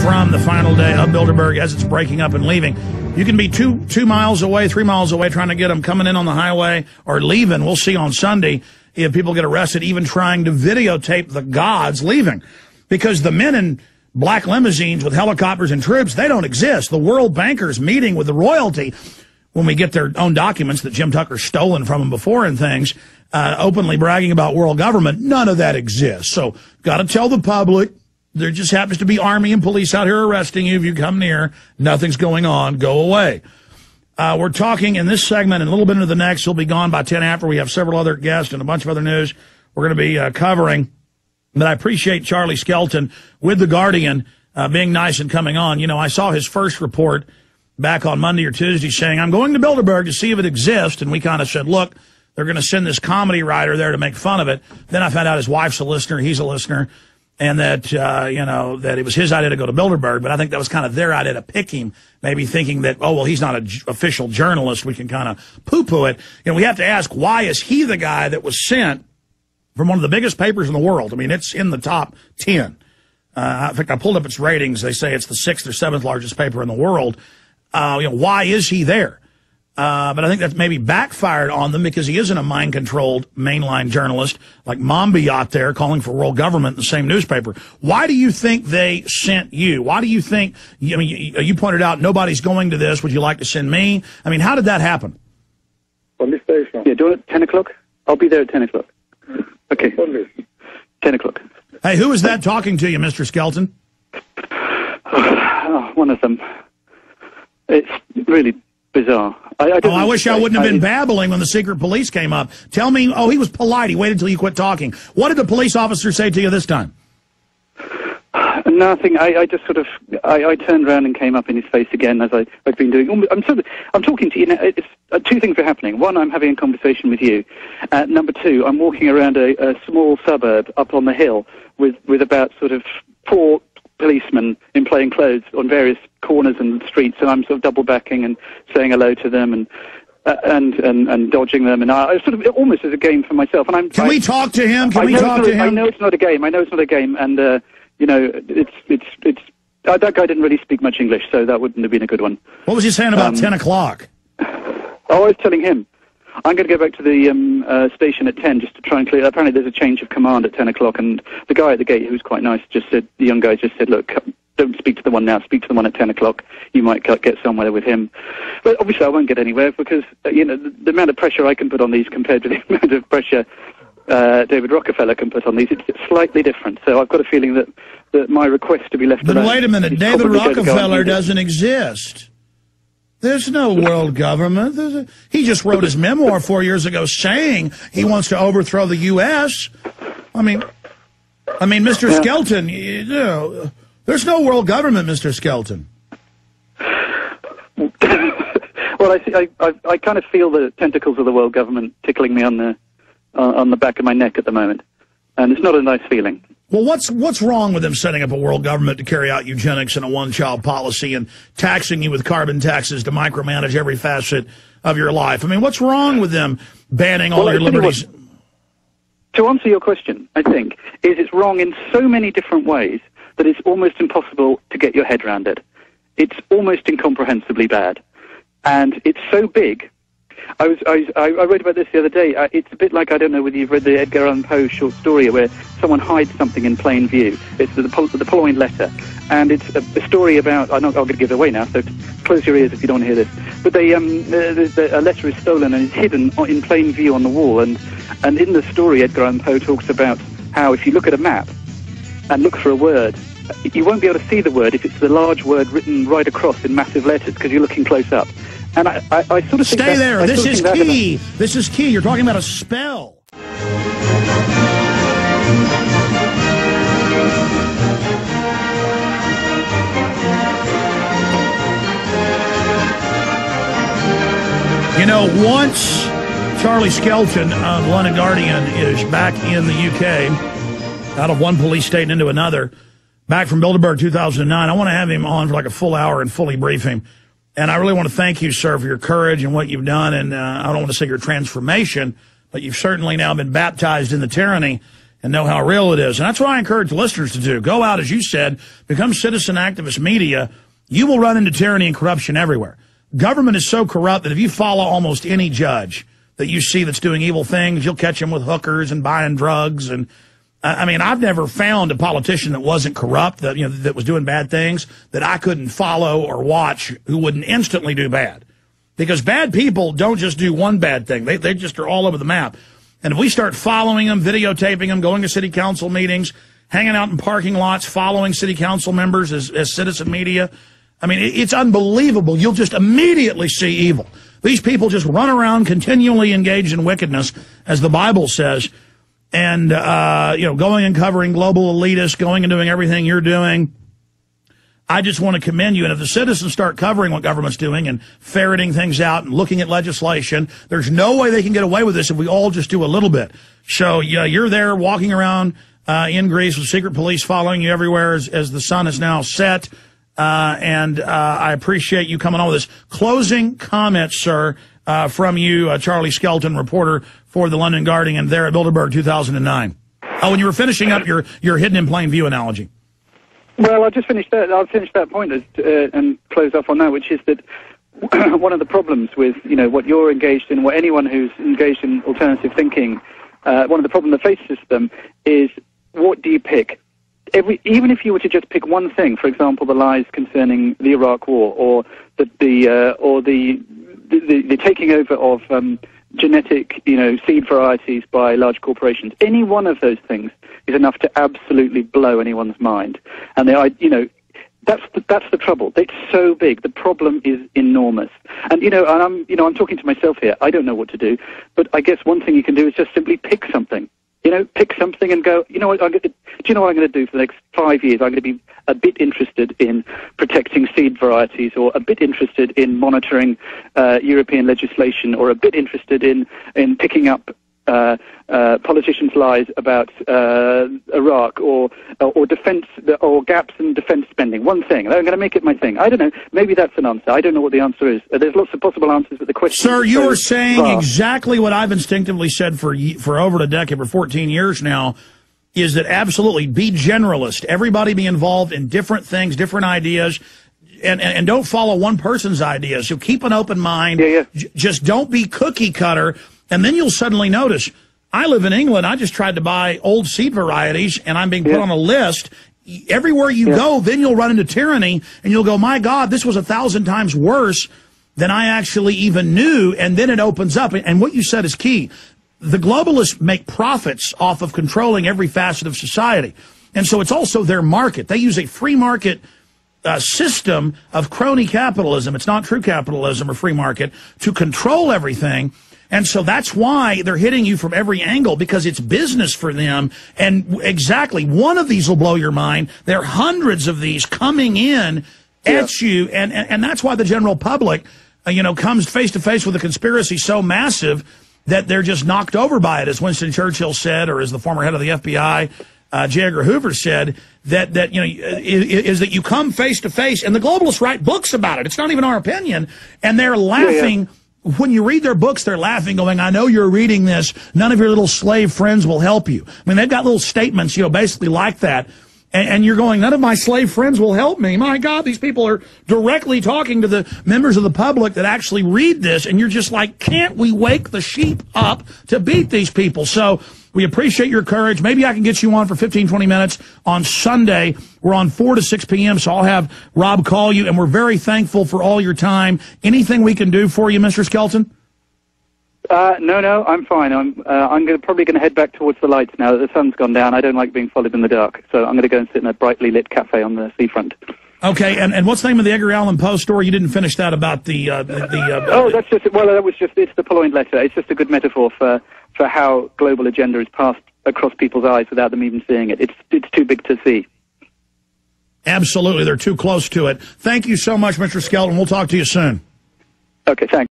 from the final day of Bilderberg as it's breaking up and leaving. You can be two miles away, 3 miles away, trying to get them coming in on the highway or leaving. We'll see on Sunday if people get arrested, even trying to videotape the gods leaving. Because the men in black limousines with helicopters and troops, they don't exist. The world bankers meeting with the royalty, when we get their own documents that Jim Tucker's stolen from them before and things, openly bragging about world government, none of that exists. So got to tell the public, there just happens to be army and police out here arresting you if you come near. Nothing's going on. Go away. We're talking in this segment and a little bit into the next. We'll be gone by 10 after. We have several other guests and a bunch of other news we're going to be covering. But I appreciate Charlie Skelton with The Guardian being nice and coming on. You know, I saw his first report back on Monday or Tuesday saying, I'm going to Bilderberg to see if it exists. And we kind of said, look, they're going to send this comedy writer there to make fun of it. Then I found out his wife's a listener, he's a listener, and that, you know, that it was his idea to go to Bilderberg. But I think that was kind of their idea to pick him, maybe thinking that, oh, well, he's not an official journalist. We can kind of poo-poo it. You know, we have to ask, why is he the guy that was sent from one of the biggest papers in the world? I mean, it's in the top 10. In fact, I pulled up its ratings. They say it's the 6th or 7th largest paper in the world. You know, why is he there? But I think that's maybe backfired on them because he isn't a mind-controlled mainline journalist like Mombi out there calling for world government in the same newspaper. Why do you think they sent you? Why do you think, I mean, you pointed out nobody's going to this. Would you like to send me? I mean, how did that happen? Police station. Yeah, do it at 10 o'clock? I'll be there at 10 o'clock. Okay. 10 o'clock. Hey, who is that talking to you, Mr. Skelton? Oh, one of them. It's really bizarre. I wish I wouldn't have been babbling when the secret police came up. Tell me, oh, he was polite. He waited until you quit talking. What did the police officer say to you this time? Nothing. I just sort of, I turned around and came up in his face again, as I've been doing. I'm talking to you. It's, two things are happening. One, I'm having a conversation with you. Number two, I'm walking around a small suburb up on the hill with about sort of 4 policemen in plain clothes on various corners and streets, and I'm sort of double backing and saying hello to them and dodging them, and I sort of almost as a game for myself. And Can we talk to him? Can we talk to him? I know it's not a game. And you know, it's that guy didn't really speak much English, so that wouldn't have been a good one. What was he saying about 10 o'clock? Oh, I was telling him, I'm going to go back to the station at 10 just to try and clear. Apparently there's a change of command at 10 o'clock, and the guy at the gate, who's quite nice, just said, the young guy just said, look, don't speak to the one now, speak to the one at 10 o'clock. You might get somewhere with him. But obviously I won't get anywhere because, you know, the amount of pressure I can put on these compared to the amount of pressure David Rockefeller can put on these, it's slightly different. So I've got a feeling that my request to be left alone... But wait a minute, David Rockefeller doesn't exist. There's no world government. He just wrote his memoir 4 years ago saying he wants to overthrow the U.S. I mean, Mr. Skelton, you know, there's no world government, Mr. Skelton. Well, I kind of feel the tentacles of the world government tickling me on the back of my neck at the moment, and it's not a nice feeling. Well, what's wrong with them setting up a world government to carry out eugenics and a one-child policy and taxing you with carbon taxes to micromanage every facet of your life? I mean, what's wrong with them banning all your liberties? To answer your question, I think, is it's wrong in so many different ways that it's almost impossible to get your head around it. It's almost incomprehensibly bad. And it's so big. I wrote about this the other day. It's a bit like, I don't know whether you've read the Edgar Allan Poe short story where someone hides something in plain view. It's the Purloined Letter. And it's a story about, I'm going to give it away now, so close your ears if you don't want to hear this. But a letter is stolen and it's hidden in plain view on the wall. And in the story, Edgar Allan Poe talks about how if you look at a map and look for a word, you won't be able to see the word if it's the large word written right across in massive letters because you're looking close up. And I sort of think Stay there. This is key. This is key. You're talking about a spell. You know, once Charlie Skelton of the London Guardian is back in the UK, out of one police state and into another, back from Bilderberg 2009, I want to have him on for like a full hour and fully brief him. And I really want to thank you, sir, for your courage and what you've done. And I don't want to say your transformation, but you've certainly now been baptized in the tyranny and know how real it is. And that's what I encourage listeners to do. Go out, as you said, become citizen activist media. You will run into tyranny and corruption everywhere. Government is so corrupt that if you follow almost any judge that you see that's doing evil things, you'll catch him with hookers and buying drugs. And I mean, I've never found a politician that wasn't corrupt, that, you know, that was doing bad things, that I couldn't follow or watch, who wouldn't instantly do bad. Because bad people don't just do one bad thing. They just are all over the map. And if we start following them, videotaping them, going to city council meetings, hanging out in parking lots, following city council members as citizen media, I mean, it's unbelievable. You'll just immediately see evil. These people just run around continually engaged in wickedness, as the Bible says, and, you know, going and covering global elitists, going and doing everything you're doing. I just want to commend you. And if the citizens start covering what government's doing and ferreting things out and looking at legislation, there's no way they can get away with this if we all just do a little bit. So, yeah, you're there walking around in Greece with secret police following you everywhere as the sun is now set. And I appreciate you coming on with this. Closing comments, sir, from you, Charlie Skelton, reporter for the London Guardian there at Bilderberg 2009. Oh, and you were finishing up your hidden in plain view analogy. Well, I'll finish that point and close off on that, which is that one of the problems with, you know, what you're engaged in, what anyone who's engaged in alternative thinking, one of the problems that faces them is, what do you pick? Even if you were to just pick one thing, for example, the lies concerning the Iraq War, or the taking over of genetic, you know, seed varieties by large corporations, any one of those things is enough to absolutely blow anyone's mind. And that's the trouble. It's so big. The problem is enormous. And I'm talking to myself here. I don't know what to do, but I guess one thing you can do is just simply pick something. Pick something and go, you know what, do you know what I'm going to do for the next 5 years? I'm going to be a bit interested in protecting seed varieties, or a bit interested in monitoring European legislation, or a bit interested in picking up politicians' lies about Iraq, or defense, or gaps in defense spending. One thing. I'm going to make it my thing. I don't know. Maybe that's an answer. I don't know what the answer is. There's lots of possible answers, but the question. Sir, you are saying exactly what I've instinctively said for over a decade, for 14 years now, is that absolutely be generalist. Everybody be involved in different things, different ideas. And don't follow one person's ideas. So keep an open mind. Yeah. Just don't be cookie cutter. And then you'll suddenly notice, I live in England. I just tried to buy old seed varieties, and I'm being put on a list. Everywhere you go, then you'll run into tyranny, and you'll go, my God, this was 1,000 times worse than I actually even knew. And then it opens up. And what you said is key. The globalists make profits off of controlling every facet of society. And so it's also their market. They use a free market system of crony capitalism. It's not true capitalism or free market, to control everything. And so that's why they're hitting you from every angle, because it's business for them. And exactly, one of these will blow your mind. There are hundreds of these coming in at you. And that's why the general public, comes face to face with a conspiracy so massive that they're just knocked over by it. As Winston Churchill said, or as the former head of the FBI, J. Edgar Hoover said, is that you come face to face, and the globalists write books about it. It's not even our opinion. And they're laughing. When you read their books, they're laughing, going, I know you're reading this. None of your little slave friends will help you. I mean, they've got little statements, basically like that. And you're going, none of my slave friends will help me. My God, these people are directly talking to the members of the public that actually read this. And you're just like, can't we wake the sheep up to beat these people? So we appreciate your courage. Maybe I can get you on for 15, 20 minutes on Sunday. We're on 4 to 6 p.m., so I'll have Rob call you, and we're very thankful for all your time. Anything we can do for you, Mr. Skelton? No, I'm fine. I'm probably going to head back towards the lights now that the sun's gone down. I don't like being followed in the dark, so I'm going to go and sit in a brightly lit cafe on the seafront. Okay, and what's the name of the Edgar Allan Poe story? You didn't finish that about the it's the Purloined Letter. It's just a good metaphor for how global agenda is passed across people's eyes without them even seeing it. It's too big to see. Absolutely, they're too close to it. Thank you so much, Mr. Skelton. We'll talk to you soon. Okay, thanks.